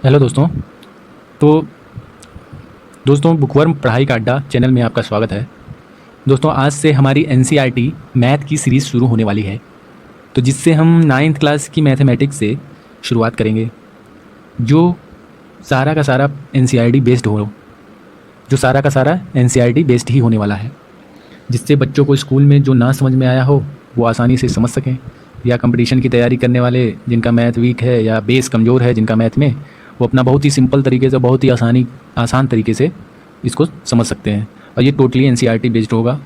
Hello तो दोस्तों bookworm पढ़ाई का अड्डा चैनल में आपका स्वागत है। दोस्तों आज से हमारी एनसीईआरटी मैथ की सीरीज़ शुरू होने वाली है, तो जिससे हम 9th क्लास की मैथमेटिक्स से शुरुआत करेंगे, जो सारा का सारा एनसीईआरटी बेस्ड हो जो सारा का सारा एनसीईआरटी बेस्ड ही होने वाला है, जिससे बच्चों को स्कूल में जो ना समझ में आया हो वो आसानी से समझ सकें, या कंपटीशन की तैयारी करने वाले जिनका मैथ वीक है या बेस कमज़ोर है जिनका मैथ में, वो अपना बहुत ही सिंपल तरीके से, बहुत ही आसान तरीके से इसको समझ सकते हैं। और ये टोटली एनसीईआरटी बेस्ड होगा।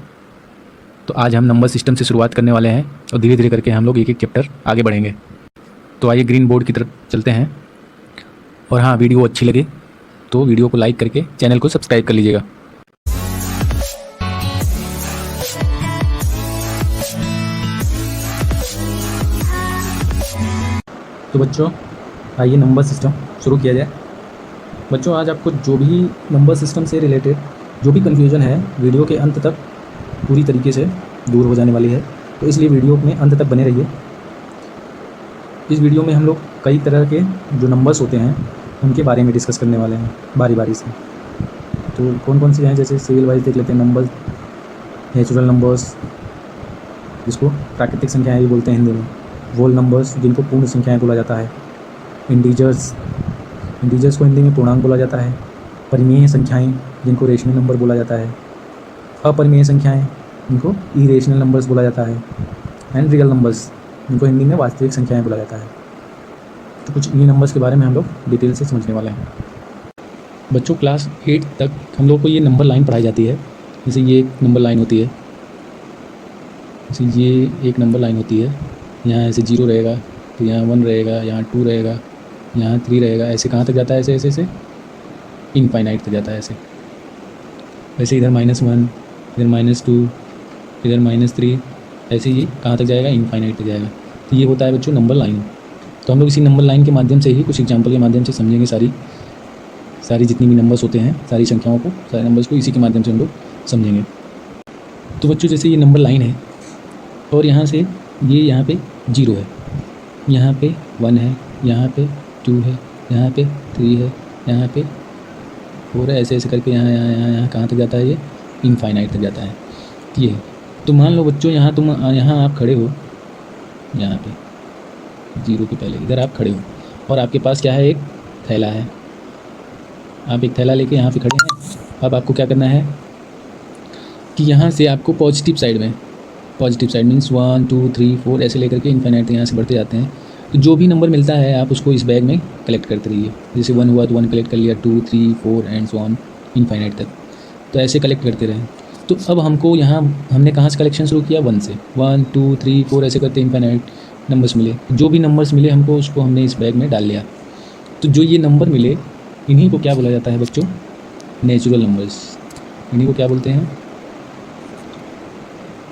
तो आज हम नंबर सिस्टम से शुरुआत करने वाले हैं और धीरे धीरे करके हम लोग एक एक चैप्टर आगे बढ़ेंगे। तो आइए ग्रीन बोर्ड की तरफ चलते हैं। और हाँ, वीडियो अच्छी लगे तो वीडियो को लाइक करके चैनल को सब्सक्राइब कर लीजिएगा। तो बच्चों आइए नंबर सिस्टम शुरू किया जाए। बच्चों आज आपको जो भी नंबर सिस्टम से रिलेटेड जो भी कन्फ्यूज़न है, वीडियो के अंत तक पूरी तरीके से दूर हो जाने वाली है, तो इसलिए वीडियो में अंत तक बने रहिए। इस वीडियो में हम लोग कई तरह के जो नंबर्स होते हैं उनके बारे में डिस्कस करने वाले हैं बारी बारी से। तो कौन कौन से हैं, जैसे सीरियल वाइज देख लेते हैं। नंबर, नेचुरल नंबर्स जिसको प्राकृतिक संख्याएँ भी बोलते हैं हिंदी में, होल नंबर्स जिनको पूर्ण संख्याएँ बोला जाता है, इंटीजर्स को हिंदी में पूर्णांक बोला जाता है, परिमेय संख्याएं जिनको रेशनल नंबर बोला जाता है, अपरिमेय संख्याएं जिनको इरेशनल नंबर्स बोला जाता है, एंड रियल नंबर्स जिनको हिंदी में वास्तविक संख्याएं बोला जाता है। तो कुछ इन्हीं नंबर्स के बारे में हम लोग डिटेल से समझने वाले हैं। बच्चों क्लास 8 तक हम लोग को ये नंबर लाइन पढ़ाई जाती है। जैसे ये एक नंबर लाइन होती है, जैसे ये एक नंबर लाइन होती है, यहाँ ऐसे 0 रहेगा, तो यहाँ 1 रहेगा, यहाँ 2 रहेगा, यहाँ 3 रहेगा, ऐसे कहाँ तक जाता है, ऐसे ऐसे ऐसे इनफाइनाइट तक जाता है ऐसे। वैसे इधर -1, इधर -2, इधर -3, ऐसे ये कहाँ तक जाएगा, इनफाइनाइट तक जाएगा। तो ये होता है बच्चों नंबर लाइन। तो हम लोग इसी नंबर लाइन के माध्यम से ही कुछ एग्जाम्पल के माध्यम से समझेंगे सारी जितनी भी नंबर्स होते हैं, सारी संख्याओं को, सारे नंबर्स को इसी के माध्यम से हम लोग समझेंगे। तो बच्चों जैसे ये नंबर लाइन है और यहाँ से ये यहाँ पे 0 है, यहाँ पे 1 है, यहाँ पे 2 है, यहाँ पे 3 है, यहाँ पे 4 है, ऐसे ऐसे करके यहाँ कहाँ तक जाता है, ये इनफाइनाइट तक जाता है। ये तो मान लो बच्चों यहाँ आप खड़े हो, यहाँ पे 0 के पहले इधर आप खड़े हो और आपके पास क्या है, एक थैला है। आप एक थैला लेके यहाँ पे खड़े हैं। अब आपको क्या करना है कि यहाँ से आपको पॉजिटिव साइड मीन्स 1 2 3 4 ऐसे लेकर के इनफाइनाइट तक यहाँ से बढ़ते जाते हैं। तो जो भी नंबर मिलता है आप उसको इस बैग में कलेक्ट करते रहिए। जैसे 1 हुआ तो 1 कलेक्ट कर लिया, 2 3 4 एंड सो ऑन इनफाइनाइट तक। तो ऐसे कलेक्ट करते रहें। तो अब हमको यहाँ हमने कहाँ से कलेक्शन शुरू किया, 1 से। 1 2 3 4 ऐसे करते इनफाइनाइट नंबर्स मिले। जो भी नंबर्स मिले हमको, उसको हमने इस बैग में डाल लिया। तो जो ये नंबर मिले, इन्हीं को क्या बोला जाता है बच्चों, नेचुरल नंबर्स। इन्हीं को क्या बोलते हैं,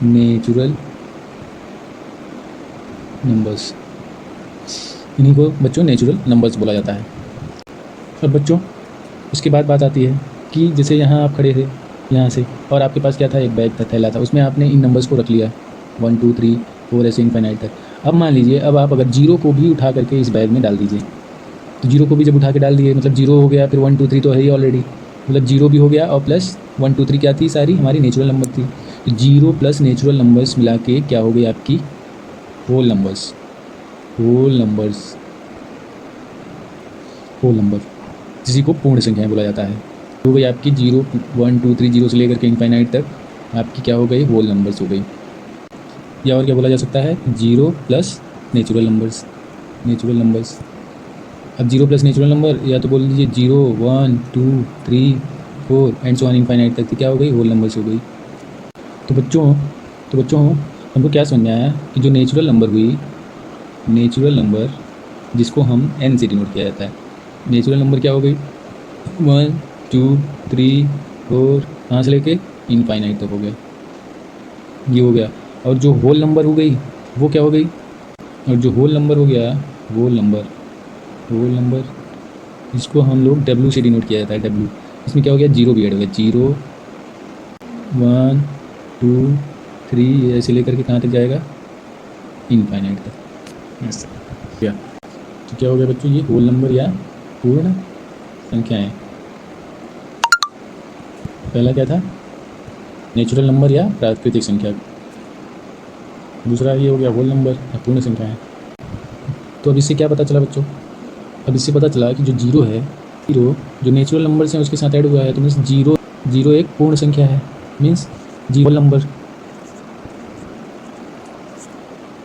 नेचुरल नंबर्स। इन्हीं को बच्चों नेचुरल नंबर्स बोला जाता है। अब बच्चों उसके बाद बात आती है कि जैसे यहाँ आप खड़े थे यहाँ से, और आपके पास क्या था, एक बैग था, थैला था, उसमें आपने इन नंबर्स को रख लिया 1 2 3 4 ऐसे इनफाइनाइट तक। अब मान लीजिए, अब आप अगर 0 को भी उठा करके इस बैग में डाल दीजिए, तो 0 को भी जब उठा के डाल दिए, मतलब 0 हो गया, फिर 1 2 3 तो है ही ऑलरेडी, मतलब 0 भी हो गया और प्लस 1 2 3 क्या थी, सारी हमारी नेचुरल नंबर थी। तो 0 प्लस नेचुरल नंबर्स मिला के क्या हो गई आपकी, होल नंबर, जिसी को पूर्ण संख्याएं बोला जाता है। हो गई आपकी 0 1 2 3 0 से लेकर के इनफाइनाइट तक आपकी क्या हो गई, होल नंबर्स हो गई। या और क्या बोला जा सकता है, 0 प्लस नेचुरल नंबर्स। अब 0 प्लस नेचुरल नंबर, या तो बोल लीजिए 0 1 2 3 4 एंड सो ऑन इनफाइनाइट तक, क्या हो गई, होल नंबर्स हो गई। तो बच्चों हमको क्या समझ में आया कि जो नेचुरल नंबर जिसको हम n से डिनोट किया जाता है, नेचुरल नंबर क्या हो गई, 1 2 3 4 यहाँ से लेके इनफाइनाइट तक हो गया, ये हो गया। और जो होल नंबर हो गई वो क्या हो गई, और जो होल नंबर हो गया, होल नंबर जिसको हम लोग w से डिनोट किया जाता है, w, इसमें क्या हो गया, 0 भी ऐड हो गया, 0 1 2 3 ऐसे लेकर के कहाँ तक जाएगा, इनफाइनाइट तक। क्या तो क्या हो गया बच्चों, ये होल नंबर या पूर्ण संख्याएं। पहला क्या था, नेचुरल नंबर या प्राकृतिक संख्या। दूसरा ये हो गया होल नंबर या पूर्ण संख्याएं। तो अब इससे क्या पता चला बच्चों, अब इससे पता चला कि जो जीरो है, जीरो जो नेचुरल नंबर्स हैं उसके साथ ऐड हुआ है, तो मीन्स जीरो, जीरो एक पूर्ण संख्या है, means zero number,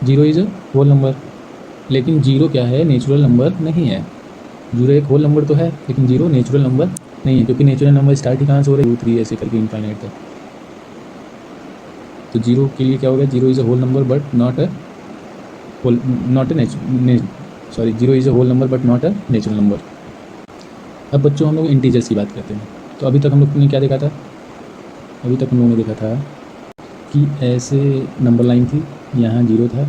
zero is a whole number. लेकिन जीरो क्या है, नेचुरल नंबर नहीं है। जीरो एक होल नंबर तो है, लेकिन जीरो नेचुरल नंबर नहीं है, क्योंकि नेचुरल नंबर स्टार्ट ही कहाँ से हो रहे हैं, 2 3 ऐसे करके इनफाइनाइट तक। तो जीरो के लिए क्या हो गया, zero is a whole number but not a whole, not a sorry, zero is a whole number but not a natural number. अब बच्चों हम लोग इंटीजर्स की बात करते हैं। तो अभी तक हम लोग ने क्या देखा था, अभी तक हम लोगों ने देखा था कि ऐसे नंबर लाइन थी, यहाँ जीरो था,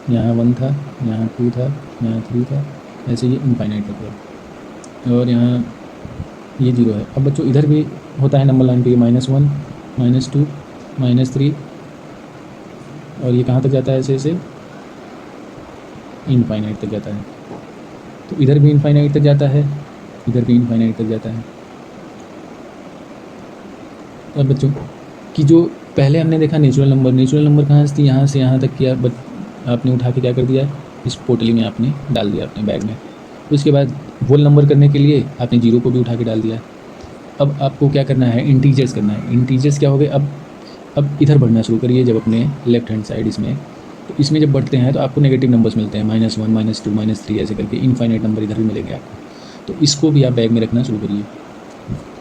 यहाँ 1 था, यहाँ 2 था, यहाँ 3 था, ऐसे ये इनफाइनाइट तक है, और यहाँ ये जीरो है। अब बच्चों इधर भी होता है नंबर लाइन पे, -1 -2 -3, और ये कहाँ तक जाता है, ऐसे ऐसे इनफाइनाइट तक जाता है। तो इधर भी इनफाइनाइट तक जाता है, इधर भी इनफाइनाइट तक जाता है। तो अब बच्चों कि जो पहले हमने देखा नेचुरल नंबर, नेचुरल नंबर कहाँ से थी, यहाँ से यहाँ तक किया, बट आपने उठा के क्या कर दिया, इस पोटली में आपने डाल दिया अपने बैग में। उसके बाद होल नंबर करने के लिए आपने जीरो को भी उठा के डाल दिया। अब आपको क्या करना है, इंटीजर्स करना है। इंटीजर्स क्या हो गए, अब इधर बढ़ना शुरू करिए, जब अपने लेफ्ट हैंड साइड इसमें, तो इसमें जब बढ़ते हैं तो आपको नेगेटिव नंबर्स मिलते हैं, -1 -2 -3 ऐसे करके इनफाइनाइट नंबर इधर भी मिलेंगे आपको। तो इसको भी आप बैग में रखना शुरू करिए।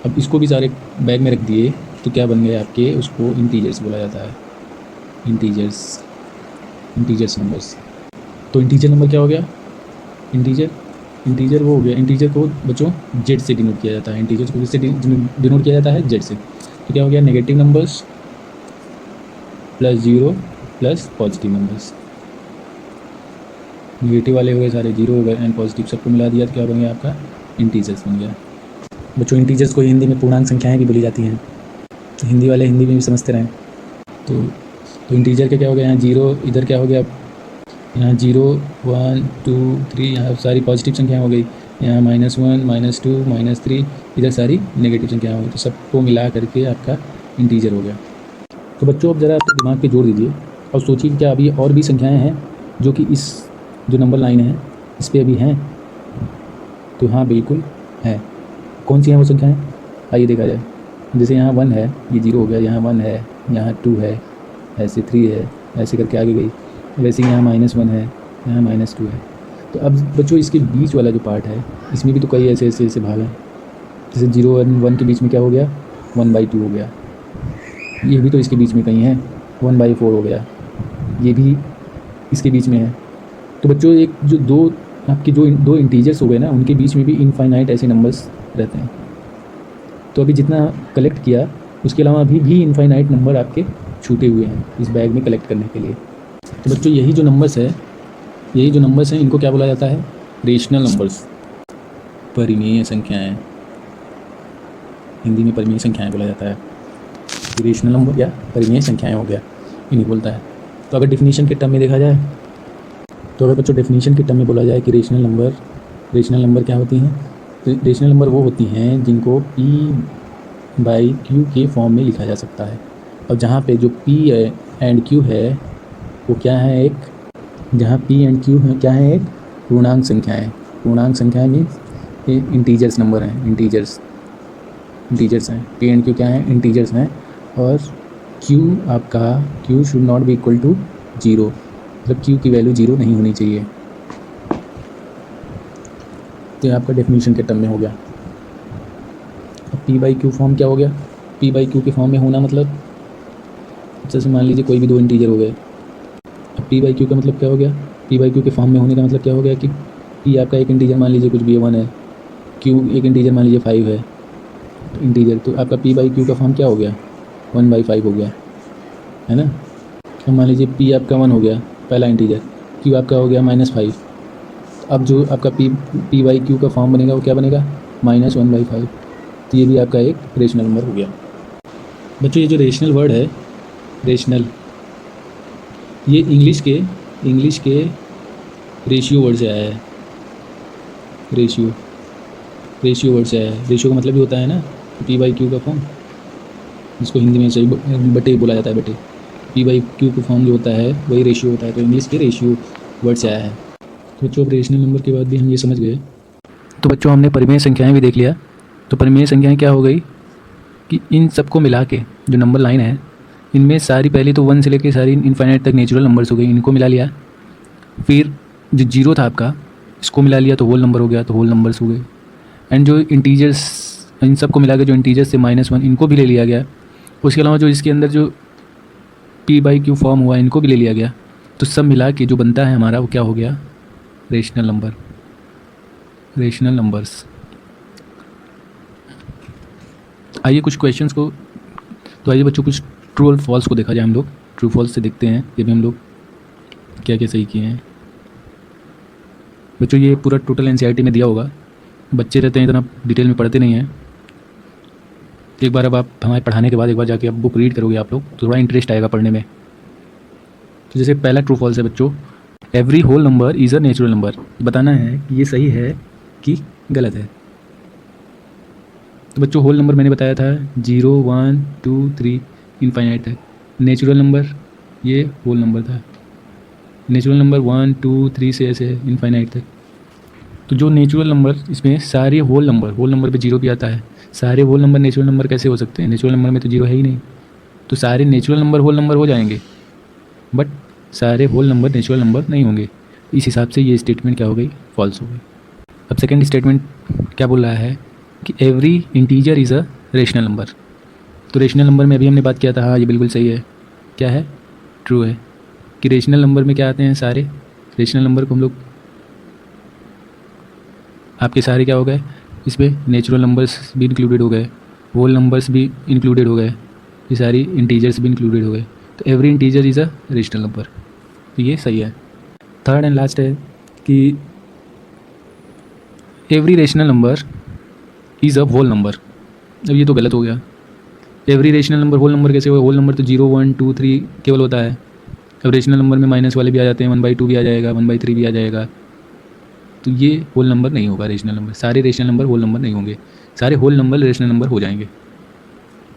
अब इसको भी सारे बैग में रख दिए तो क्या बन गए आपके, उसको इंटीजर्स बोला जाता है, इंटीजर्स, इंटीजर्स नंबर्स। तो इंटीजर नंबर क्या हो गया, इंटीजर, इंटीजर वो हो गया, इंटीजर को बच्चों जेड से डिनोट किया जाता है, इंटीजर्स को किससे डिनोट किया जाता है, जेड से। तो क्या हो गया, negative numbers plus zero plus positive numbers. Negative वाले हो गए सारे, जीरो हो गए, एंड पॉजिटिव सबको मिला दिया तो क्या बन गया आपका, इंटीजर्स बन गया। बच्चों इंटीजर्स को हिंदी में पूर्णांक संख्याएं भी बोली जाती हैं, तो हिंदी वाले हिंदी में भी समझते रहें। तो इंटीजर के क्या हो गया, यहाँ जीरो, इधर क्या हो गया, यहाँ 0 1 2 3, यहाँ सारी पॉजिटिव संख्याएं हो गई, यहाँ -1 -2 -3, इधर सारी नेगेटिव संख्याएं हो गई। तो सबको मिला करके आपका इंटीजर हो गया। तो बच्चों अब ज़रा अपने दिमाग पे जोड़ दीजिए और सोचिए कि क्या अभी और भी संख्याएं हैं जो कि इस जो नंबर लाइन है इस पर अभी हैं। तो हाँ बिल्कुल है। कौन सी हैं वो संख्याएं, आइए देखा जाए। जैसे यहाँ 1 है, ये 0 हो गया, यहाँ 1 है, यहाँ 2 है, ऐसे 3 है, ऐसे करके आगे गई। वैसे ही यहाँ -1 है, यहाँ -2 है। तो अब बच्चों इसके बीच वाला जो पार्ट है इसमें भी तो कई ऐसे ऐसे ऐसे भाग हैं। जैसे 0 और 1 के बीच में क्या हो गया, 1/2 हो गया। ये भी तो इसके बीच में कहीं है, 1/4 हो गया, ये भी इसके बीच में है। तो बच्चों एक जो दो आपके जो दो इंटीजर्स हो गए ना, उनके बीच में भी इनफाइनाइट ऐसे नंबर्स रहते हैं। तो अभी जितना कलेक्ट किया उसके अलावा अभी भी इनफाइनाइट नंबर आपके छूटे हुए हैं इस बैग में कलेक्ट करने के लिए। तो बच्चों यही जो नंबर्स है, यही जो नंबर्स हैं, इनको क्या बोला जाता है, रेशनल नंबर्स, परिमेय संख्याएं। हिंदी में परिमेय संख्याएं बोला जाता है। रेशनल नंबर या परिमेय संख्याएं हो गया, इन्हीं बोलता है। तो अगर डिफिनीशन के टर्म में देखा जाए, तो अगर बच्चों डेफिनेशन के टर्म में बोला जाए कि रेशनल नंबर क्या होती हैं, तो रेशनल नंबर वो होती हैं जिनको P/Q के फॉर्म में लिखा जा सकता है। और जहाँ पे जो P एंड Q है वो क्या है, एक, जहाँ P एंड Q है क्या है, एक पूर्णांक संख्याएँ। पूर्णांक संख्याएँ मीन्स ये इंटीजर्स नंबर हैं, इंटीजर्स हैं। P एंड Q क्या हैं, इंटीजर्स हैं। और Q आपका, Q should not be equal to 0, मतलब Q की वैल्यू 0 नहीं होनी चाहिए। तो ये आपका डेफिनेशन के टर्म में हो गया। अब P/Q फॉर्म क्या हो गया, P/Q के फॉर्म में होना मतलब, जैसे मान लीजिए कोई भी दो इंटीजर हो गए। अब P/Q का मतलब क्या हो गया, P/Q के फॉर्म में होने का मतलब क्या हो गया कि P आपका एक इंटीजर मान लीजिए कुछ भी 1 है, Q एक इंटीजर मान लीजिए 5 है, तो इंटीजर, तो आपका P/Q का फॉर्म क्या हो गया, 1/5 हो गया, है ना। तो मान लीजिए P आपका 1 हो गया पहला इंटीजर, Q आपका हो गया -5। अब जो आपका P/Q का फॉर्म बनेगा वो क्या बनेगा, -1/5। तो ये भी आपका एक रेशनल नंबर हो गया। बच्चों ये जो रेशनल वर्ड है, रेशनल, ये इंग्लिश के रेशियो वर्ड से आया है। रेशियो, रेशियो वर्ड से आया है। रेशियो का मतलब भी होता है ना पी बाई क्यू का फॉर्म, जिसको हिंदी में सही बटे बोला जाता है, बटे। पी बाई क्यू का फॉर्म जो होता है वही रेशियो होता है, तो इंग्लिश के रेशियो वर्ड से आया है। तो बच्चों अब रेशनल नंबर के बाद भी हम ये समझ गए। तो बच्चों हमने परिमेय संख्याएं भी देख लिया। तो परिमेय संख्याएं क्या हो गई कि इन सबको मिला के जो नंबर लाइन है, इनमें सारी पहले तो 1 से लेकर सारी इनफाइनाइट तक नेचुरल नंबर्स हो गई, इनको मिला लिया। फिर जो जीरो था आपका, इसको मिला लिया तो होल नंबर हो गया, तो होल नंबर्स हो गए। एंड जो इंटीजर्स, इन सबको मिला के जो इंटीजर्स से -1, इनको भी ले लिया गया। उसके अलावा जो इसके अंदर जो पी बाई क्यू फॉर्म हुआ, इनको भी ले लिया गया। तो सब मिला के जो बनता है हमारा वो क्या हो गया, रेशनल नंबर, रेशनल नंबर्स। आइए कुछ क्वेश्चंस को, तो आइए बच्चों कुछ ट्रू और फॉल्स को देखा जाए। हम लोग ट्रू फॉल्स से देखते हैं ये भी हम लोग क्या क्या सही किए हैं। बच्चों ये पूरा टोटल एनसीईआरटी में दिया होगा, बच्चे रहते हैं इतना डिटेल में पढ़ते नहीं हैं। एक बार अब आप हमारे पढ़ाने के बाद एक बार जाके आप बुक रीड करोगे आप लोग, तो थोड़ा इंटरेस्ट आएगा पढ़ने में। तो जैसे पहला ट्रू फॉल्स है बच्चों, every whole number is a natural number. बताना है कि ये सही है कि गलत है। तो बच्चों होल नंबर मैंने बताया था 0, 1, 2, 3 इनफाइनाइट तक। नेचुरल नंबर ये होल नंबर था, नेचुरल नंबर 1, 2, 3 से ऐसे इनफाइनाइट तक। तो जो नेचुरल नंबर, इसमें सारे होल नंबर पे जीरो भी आता है। सारे होल नंबर नेचुरल नंबर कैसे हो सकते हैं, नेचुरल नंबर में तो जीरो है ही नहीं। तो सारे नेचुरल नंबर होल नंबर हो जाएंगे, बट सारे होल नंबर नेचुरल नंबर नहीं होंगे। इस हिसाब से ये स्टेटमेंट क्या हो गई, फॉल्स हो गई। अब सेकेंड स्टेटमेंट क्या बोल रहा है कि every integer is a rational number. तो रेशनल नंबर में अभी हमने बात किया था, हाँ ये बिल्कुल सही है। क्या है, ट्रू है कि रेशनल नंबर में क्या आते हैं, सारे रेशनल नंबर को हम लोग, आपके सारे क्या हो गए इसमें, नेचुरल नंबर्स भी इंक्लूडेड हो गए, होल नंबर्स भी इंक्लूडेड हो गए, ये सारी इंटीजर्स भी इंक्लूडेड हो गए। तो every integer is a rational number, तो ये सही है। थर्ड एंड लास्ट है कि every rational number is a whole number. अब ये तो गलत हो गया। Every rational number whole number कैसे हो, होल नंबर तो 0, 1, 2, 3 केवल होता है। अब रेशनल नंबर में माइनस वाले भी आ जाते हैं, 1/2 भी आ जाएगा, 1/3 भी आ जाएगा। तो ये होल नंबर नहीं होगा रेशनल नंबर, सारे रेशनल नंबर होल नंबर नहीं होंगे, सारे होल नंबर रेशनल नंबर हो जाएंगे।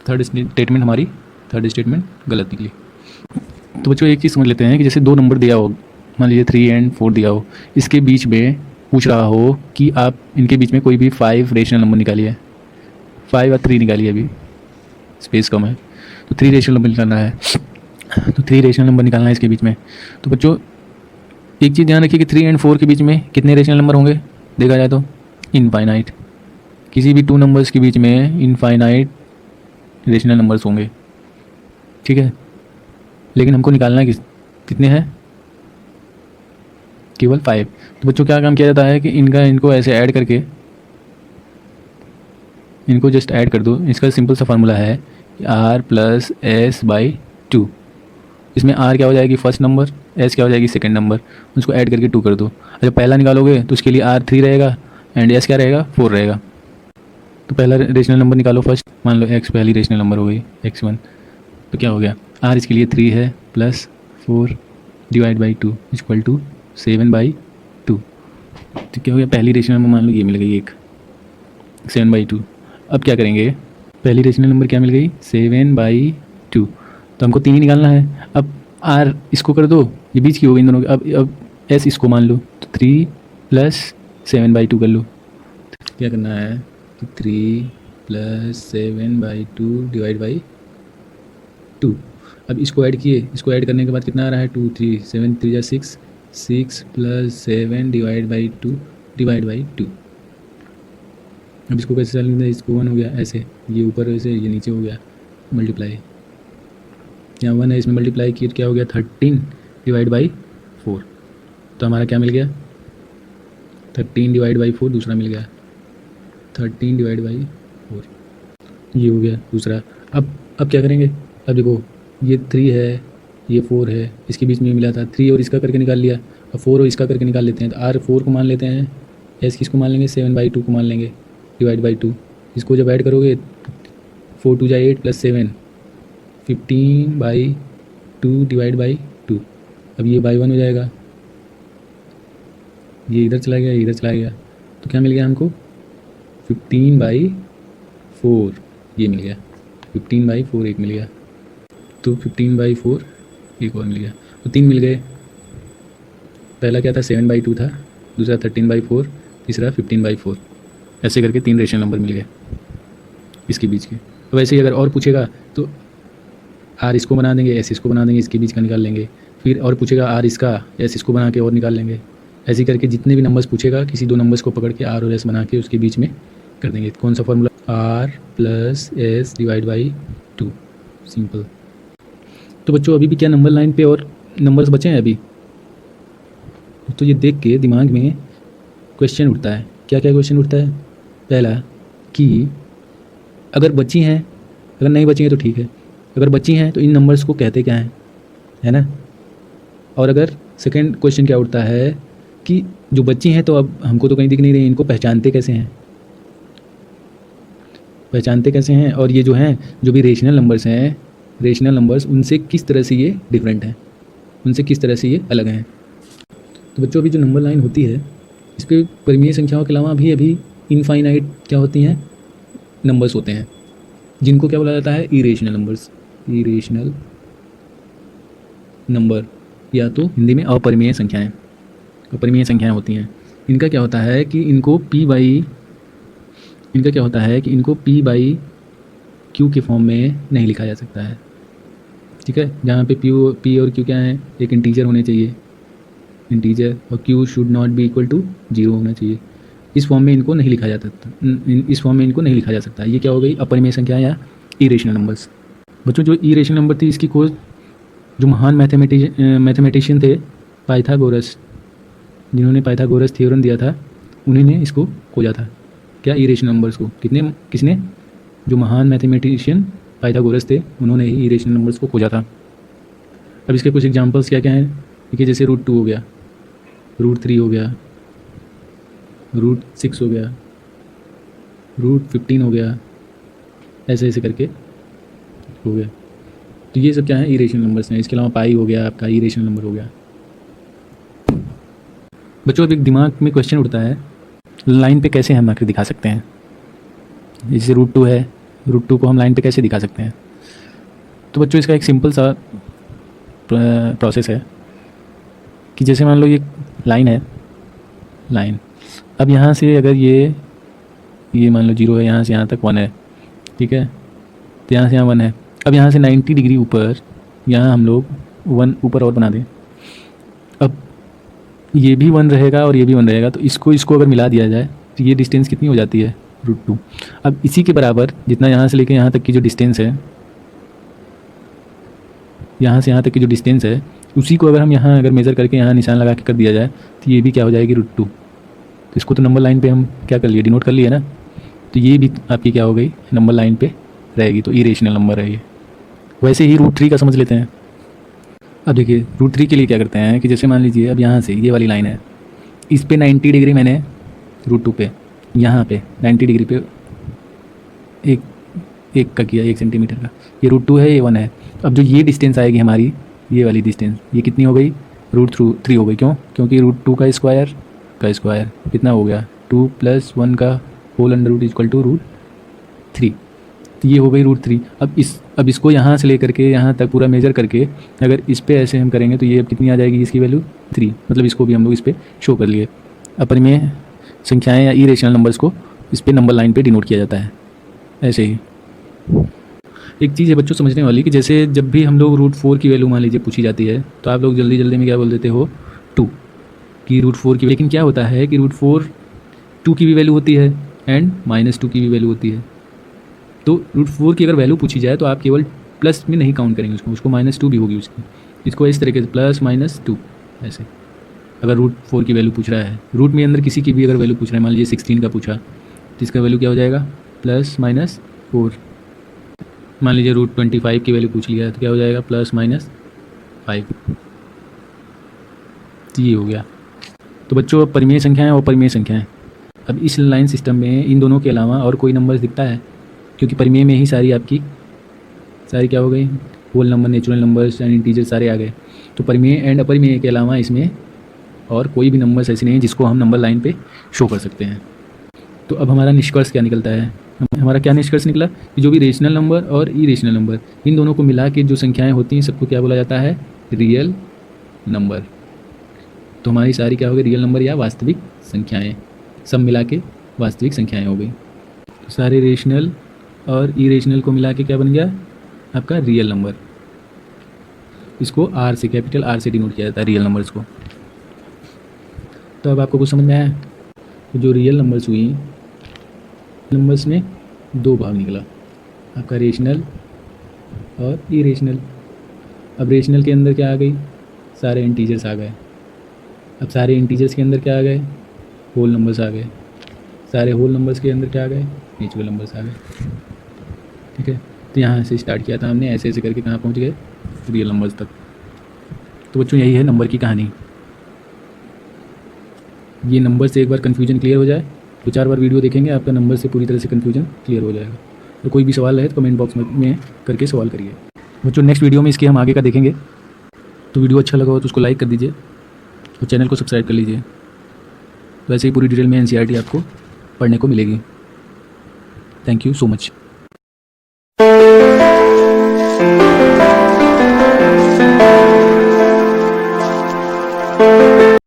थर्ड स्टेटमेंट हमारी, थर्ड स्टेटमेंट गलत निकली। तो बच्चों एक चीज़ समझ लेते हैं कि जैसे दो नंबर दिया हो, मान लीजिए 3 और 4 दिया हो, इसके बीच में पूछ रहा हो कि आप इनके बीच में कोई भी 5 रेशनल नंबर निकालिए, 5 और 3 निकालिए, अभी स्पेस कम है तो 3 रेशनल नंबर निकालना है। तो 3 रेशनल नंबर निकालना है इसके बीच में। तो बच्चों एक चीज़ ध्यान रखिए कि 3 और 4 के बीच में कितने रेशनल नंबर होंगे, देखा जाए तो इनफाइनाइट। किसी भी 2 नंबर्स के बीच में इनफाइनाइट रेशनल नंबर्स होंगे, ठीक है। लेकिन हमको निकालना कितने हैं, केवल 5। तो बच्चों क्या काम किया जाता है कि इनको ऐसे ऐड करके, इनको जस्ट ऐड कर दो। इसका सिंपल सा फार्मूला है R + S/2। इसमें R क्या हो जाएगी फर्स्ट नंबर, S क्या हो जाएगी सेकंड नंबर, उसको ऐड करके 2 कर दो। जब पहला निकालोगे तो उसके लिए R 3 रहेगा एंड S क्या रहेगा, 4 रहेगा। तो पहला रेशनल नंबर निकालो फर्स्ट, मान लो x पहली रेशनल नंबर हो गई x1। तो क्या हो गया, R इसके लिए 3 है plus 4 divide by 2 equal to 7/2। तो क्या हो गया, पहली रेशनल नंबर मान लो ये मिल गई एक 7/2। अब क्या करेंगे, पहली रेशनल नंबर क्या मिल गई 7/2, तो हमको 3 ही निकालना है। अब R इसको कर दो, ये बीच की हो गई इन दोनों की। अब S इसको मान लो तो 3 + 7/2 कर लो। क्या करना है, तो 3 + 7/2 डिवाइड बाई 2। अब इसको ऐड किए, इसको ऐड करने के बाद कितना आ रहा है 2, 3, 7 3 जा 6, 6 + 7 डिवाइड बाई 2 डिवाइड बाई 2। अब इसको कैसे चलेंगे, इसको 1 हो गया ऐसे, ये ऊपर ऐसे, ये नीचे हो गया मल्टीप्लाई, यहाँ 1 है इसमें मल्टीप्लाई किया क्या हो गया 13 डिवाइड बाई 4। तो हमारा क्या मिल गया 13 डिवाइड बाई 4, दूसरा मिल गया 13 डिवाइड बाई 4, ये हो गया दूसरा। अब क्या करेंगे, अब देखो ये 3 है, ये 4 है, इसके बीच में मिला था 3 और इसका करके निकाल लिया। अब 4 और इसका करके निकाल लेते हैं। तो R 4 को मान लेते हैं, S किसको मान लेंगे 7/2 को मान लेंगे डिवाइड बाई 2। इसको जब ऐड करोगे 4 2 जा 8 + 7 15/2 डिवाइड बाई 2। अब ये बाई 1 हो जाएगा, ये इधर चला गया, ये इधर चला गया, तो क्या मिल गया हमको 15/4 ये मिल गया, 15/4 एक मिल गया, तो 15/4 एक और मिल गया, तो 3 मिल गए। पहला क्या था 7/2 था, दूसरा 13/4, तीसरा 15/4, ऐसे करके 3 रेशनल नंबर मिल गए इसके बीच के। तो वैसे ही अगर और पूछेगा तो आर इसको बना देंगे, एस इसको बना देंगे, इसके बीच का निकाल लेंगे, फिर और पूछेगा आर इसका, एस इसको बना के और निकाल लेंगे। ऐसे करके जितने भी नंबर्स पूछेगा किसी 2 नंबर्स को पकड़ के आर और एस बना के उसके बीच में कर देंगे। कौन सा formula, R plus S divide by 2, simple. तो बच्चों अभी भी क्या नंबर लाइन पे और नंबर्स बचे हैं अभी, तो ये देख के दिमाग में क्वेश्चन उठता है। क्या क्या क्वेश्चन उठता है? पहला कि अगर बची हैं, अगर नहीं बची हैं तो ठीक है, अगर बची हैं तो इन नंबर्स को कहते क्या हैं, है ना। और अगर सेकंड क्वेश्चन क्या उठता है कि जो बची हैं तो अब हमको तो कहीं दिख नहीं रही, इनको पहचानते कैसे हैं, पहचानते कैसे हैं, और ये जो हैं जो भी रेशनल नंबर्स हैं, रेशनल नंबर्स उनसे किस तरह से ये डिफरेंट हैं, उनसे किस तरह से ये अलग हैं। तो बच्चों अभी जो नंबर लाइन होती है इस पर परिमेय संख्याओं के अलावा अभी इनफाइनाइट क्या होती हैं, नंबर्स होते हैं, जिनको क्या बोला जाता है, इरेशनल नंबर्स, इरेशनल नंबर, या तो हिंदी में अपरिमेय संख्याएं, अपरिमेय संख्याएं होती हैं। इनका क्या होता है कि इनको P बाई Q के फॉर्म में नहीं लिखा जा सकता है, ठीक है। जहाँ पे P और Q क्या है, एक इंटीजर होने चाहिए, इंटीजर, और Q should not be equal to 0 होना चाहिए। इस फॉर्म में इनको नहीं लिखा जाता, इस फॉर्म में इनको नहीं लिखा जा सकता। ये क्या हो गई, अपरिमेय संख्या या इरेशनल नंबर्स। बच्चों जो इरेशनल नंबर थी इसकी खोज जो महान मैथमेटिशियन थे पाइथागोरस, जिन्होंने पाइथागोरस थ्योरम दिया था, उन्होंने इसको खोजा था। क्या, इरेशनल नंबर्स को किसने, जो महान मैथमेटिशियन पाइथागोरस थे उन्होंने ही इरेशनल नंबर्स को खोजा था। अब इसके कुछ एग्जांपल्स क्या क्या हैं, ठीक है, जैसे √2 हो गया, √3 हो गया, √6 हो गया, √15 हो गया, ऐसे ऐसे करके हो गया। तो ये सब क्या है, इरेशनल नंबर्स हैं। इसके अलावा पाई हो गया आपका, इरेशनल नंबर हो गया। बच्चों अब एक दिमाग में क्वेश्चन उठता है, लाइन पे कैसे हम आकर दिखा सकते हैं। जैसे √2 है, √2 को हम लाइन पे कैसे दिखा सकते हैं। तो बच्चों इसका एक सिंपल सा प्रोसेस है कि जैसे मान लो ये लाइन है, लाइन, अब यहाँ से अगर ये मान लो 0 है, यहाँ से यहाँ तक 1 है, ठीक है, तो यहाँ से यहाँ 1 है। अब यहाँ से 90 डिग्री ऊपर यहाँ हम लोग 1 ऊपर और बना दें, अब ये भी 1 रहेगा और ये भी 1 रहेगा, तो इसको अगर मिला दिया जाए तो ये डिस्टेंस कितनी हो जाती है, √2। अब इसी के बराबर जितना यहाँ से लेके यहाँ तक की जो डिस्टेंस है, यहाँ से यहाँ तक की जो डिस्टेंस है, उसी को अगर हम यहाँ अगर मेज़र करके यहाँ निशान लगा के कर दिया जाए तो ये भी क्या हो जाएगी, √2। तो इसको तो नंबर लाइन पे हम क्या कर लिए, डिनोट कर लिए ना, तो ये भी आपकी क्या हो गई, नंबर लाइन पे रहेगी, तो इरेशनल नंबर है ये। वैसे ही √3 का समझ लेते हैं। अब देखिए √3 के लिए क्या करते हैं कि जैसे मान लीजिए अब यहाँ से ये वाली लाइन है, इस पे 90 डिग्री मैंने √2 पे, यहाँ पे 90 डिग्री पे एक का किया, 1 सेंटीमीटर का, ये √2 है, ये 1 है। अब जो ये डिस्टेंस आएगी हमारी, ये वाली डिस्टेंस, ये कितनी हो गई, √3 हो गई। क्यों, क्योंकि √2 का स्क्वायर कितना हो गया, 2 + 1 का whole under root equal to √3, तो ये हो गई √3। अब इसको यहाँ से लेकर के यहाँ तक पूरा मेजर करके अगर इस पे ऐसे हम करेंगे तो ये अब कितनी आ जाएगी, इसकी वैल्यू 3, मतलब इसको भी हम लोग इस पर शो कर लिए। अपरिमेय संख्याएं या इरेशनल नंबर्स को इस पे नंबर लाइन पे डिनोट किया जाता है। ऐसे ही एक चीज़ है बच्चों समझने वाली कि जैसे जब भी हम लोग √4 की वैल्यू मान लीजिए पूछी जाती है तो आप लोग जल्दी जल्दी में क्या बोल देते हो, 2 की √4 की। लेकिन क्या होता है कि √4 2 की भी वैल्यू होती है एंड -2 की भी वैल्यू होती है। तो √4 की अगर वैल्यू पूछी जाए तो आप केवल प्लस में नहीं काउंट करेंगे उसको -2 भी होगी उसकी। इसको इस तरीके से +-2 ऐसे अगर √4 की वैल्यू पूछ रहा है, रूट में अंदर किसी की भी अगर वैल्यू पूछ रहा है, मान लीजिए 16 का पूछा तो इसका वैल्यू क्या हो जाएगा, +-4। मान लीजिए √25 की वैल्यू पूछ लिया है तो क्या हो जाएगा, +-5। तो ये हो गया। तो बच्चों अब परिमेय संख्याएं और परिमेय संख्याएं, अब इस लाइन सिस्टम में इन दोनों के अलावा और कोई नंबर दिखता है, क्योंकि परिमेय में ही सारी क्या हो गई, whole number, natural numbers and integer सारे आ गए। तो परिमेय एंड अपरिमेय के अलावा इसमें और कोई भी नंबर्स ऐसे नहीं हैं जिसको हम नंबर लाइन पे शो कर सकते हैं। तो अब हमारा निष्कर्ष क्या निकलता है? हमारा क्या निष्कर्ष निकला कि जो भी रेशनल नंबर और इरेशनल नंबर, इन दोनों को मिला के जो संख्याएं होती हैं सबको क्या बोला जाता है? Real number. तो हमारी सारी क्या हो गई? रियल नंबर या वास्तविक संख्याएं, सब मिला के वास्तविक संख्याएं हो गई। तो सारे रेशनल और इरेशनल को मिला के क्या बन गया? आपका रियल नंबर। इसको आर से, कैपिटल आर से डिनोट किया जाता है रियल नंबर्स को। तो अब आपको कुछ समझ में आया? तो जो रियल नंबर्स हुई, नंबर्स में दो भाग निकला, आपका रेशनल और इरेशनल। अब रेशनल के अंदर क्या आ गई? सारे इंटीजर्स आ गए। अब सारे इंटीजर्स के अंदर क्या आ गए? होल नंबर्स आ गए। सारे होल नंबर्स के अंदर क्या आ गए? नेचुरल नंबर्स आ गए। ठीक है, तो यहाँ से स्टार्ट किया था हमने, ऐसे ऐसे करके कहाँ पहुँच गए? रियल नंबर्स तक। तो बच्चों यही है नंबर की कहानी। ये नंबर से एक बार कन्फ्यूजन क्लियर हो जाए तो 4 बार वीडियो देखेंगे, आपका नंबर से पूरी तरह से कन्फ्यूजन क्लियर हो जाएगा। तो कोई भी सवाल रहे तो कमेंट बॉक्स में करके सवाल करिए। बच्चों नेक्स्ट वीडियो में इसके हम आगे का देखेंगे। तो वीडियो अच्छा लगा हो तो उसको लाइक कर दीजिए और चैनल को सब्सक्राइब कर लीजिए। तो ऐसे ही पूरी डिटेल में एनसीईआरटी आपको पढ़ने को मिलेगी। Thank you so much.